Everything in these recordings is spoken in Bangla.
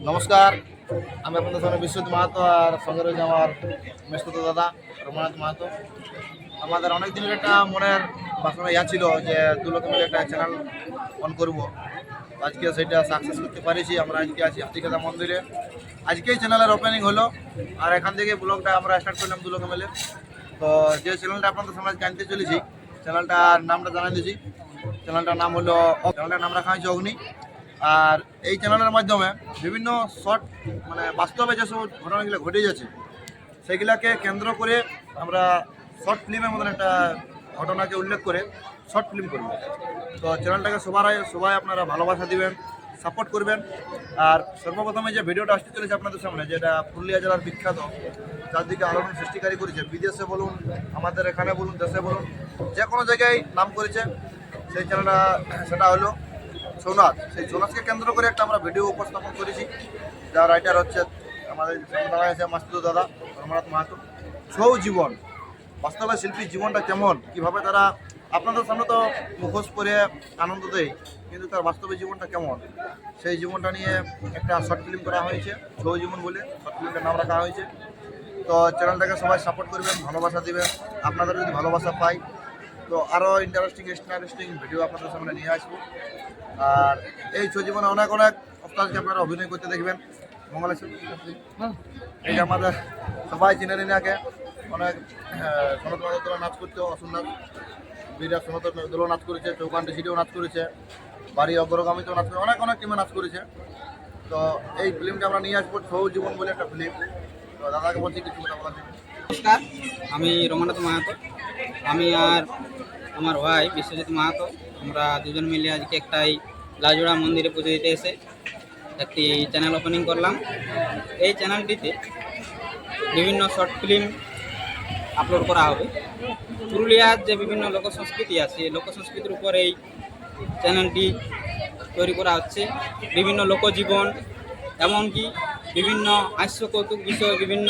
নমস্কার, আমি আপনাদের সামনে বিশ্বজিৎ মাহাতো আর সঙ্গে রয়েছে আমার মেসতুতো দাদা রঘুনাথ মাহাতো। আমাদের অনেক দিনের একটা মনের বাসনা ছিল যে দু লোকে মিলে একটা চ্যানেল অন করবো। আজকে সেটা সাকসেস করতে পারিছি। আমরা আজকে আছি হাতিখাতা মন্দিরে, আজকেই চ্যানেলের ওপেনিং হলো আর এখান থেকে ব্লগটা আমরা স্টার্ট করলাম দু লোকে মিলে। তো যে চ্যানেলটা আপনাদের সামনে জানতে চলেছি, চ্যানেলটার নামটা জানাই দিয়েছি। চ্যানেলটার নাম হলো চ্যানেলটার নাম রাখা হয়েছে অগ্নি। আর এই চ্যানেলের মাধ্যমে বিভিন্ন শর্ট মানে বাস্তবে যেসব ঘটনাগুলো ঘটে যাচ্ছে সেগুলাকে কেন্দ্র করে আমরা শর্ট ফিল্মের মতন একটা ঘটনাকে উল্লেখ করে শর্ট ফিল্ম করব। তো চ্যানেলটাকে সবাই আপনারা ভালোবাসা দিবেন, সাপোর্ট করবেন। আর সর্বপ্রথমে যে ভিডিওটা আসতে চলেছে আপনাদের সামনে, যেটা পুরুলিয়া জেলার বিখ্যাত, চারদিকে আলোড়ন সৃষ্টিকারী করেছে, বিদেশে বলুন আমাদের এখানে বলুন দেশে বলুন যে কোনো জায়গায় নাম করেছে, সেই চ্যানেলটা সেটা হলো ছৌ নাচ। সেই ছৌ নাচকে কেন্দ্র করে একটা আমরা ভিডিও উপস্থাপন করেছি, যার রাইটার হচ্ছে আমাদের দাদা আছে মাস্তুতো দাদা রঘুনাথ মাহাতো। ছৌ জীবন, বাস্তবে শিল্পীর জীবনটা কেমন, কিভাবে তারা আপনাদের সামনে তো মুখোশ করে আনন্দ দেয়, কিন্তু তার বাস্তবে জীবনটা কেমন, সেই জীবনটা নিয়ে একটা শর্ট ফিল্ম করা হয়েছে, ছৌ জীবন বলে শর্ট ফিল্মটার নাম রাখা হয়েছে। তো চ্যানেলটাকে সবাই সাপোর্ট করবেন, ভালোবাসা দিবেন। আপনাদের যদি ভালোবাসা পাই তো আরও ইন্টারেস্টিং ভিডিও আপনাদের সামনে নিয়ে আসবো। আর এই ছৌ জীবনে অনেক অস্তাদকে আপনারা অভিনয় করতে দেখবেন। মঙ্গলেশ্বর এই যে আমাদের সবাই চিনে নিন আগে, অনেক সনাতন দোলা নাচ করছে, অসুন্দর বীরা সনাতন দোলা নাচ করেছে, চৌকান্ডি সিটিও নাচ করেছে, বাড়ি অগ্রগামীতেও নাচ করে, অনেক টিমে নাচ করেছে। তো এই ফিল্মটা আমরা নিয়ে আসবো, ছৌ জীবন বলে একটা ফিল্ম। তো দাদাকে বলছি কিছু কথা বলার জন্য। নমস্কার, আমি রঘুনাথ মাহাতো। আমি আর আমার ভাই বিশ্বজিৎ মাহাতো, আমরা দুজন মিলে আজকে একটাই লাজোড়া মন্দিরে পুজো দিতে এসে একটি চ্যানেল ওপেনিং করলাম। এই চ্যানেলটিতে বিভিন্ন শর্ট ফিল্ম আপলোড করা হবে। পুরুলিয়ার যে বিভিন্ন লোকসংস্কৃতি আছে, লোকসংস্কৃতির উপর এই চ্যানেলটি তৈরি করা হচ্ছে। বিভিন্ন লোকজীবন, এমনকি বিভিন্ন হাস্য কৌতুক বিষয়, বিভিন্ন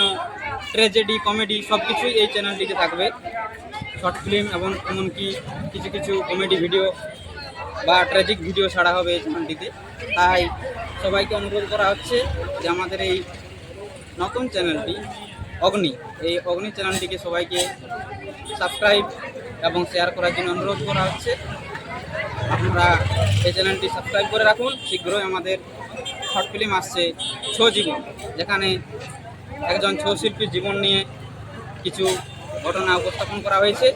ট্র্যাজেডি, কমেডি সব কিছুই এই চ্যানেলটিতে থাকবে। শর্ট ফিল্ম এবং এমনকি কিছু কমেডি ভিডিও বা ট্র্যাজিক ভিডিও ছাড়া হবে এই চ্যানেলটিতে। তাই সবাইকে অনুরোধ করা হচ্ছে যে আমাদের এই নতুন চ্যানেলটি অগ্নি, এই অগ্নি চ্যানেলটিকে সবাইকে সাবস্ক্রাইব এবং শেয়ার করার জন্য অনুরোধ করা হচ্ছে। আপনারা এই চ্যানেলটি সাবস্ক্রাইব করে রাখুন। শীঘ্রই আমাদের শর্ট ফিল্ম আসছে ছৌ জীবন, যেখানে একজন ছৌ শিল্পীর জীবন নিয়ে কিছু ঘটনা উপস্থাপন করা হয়েছে।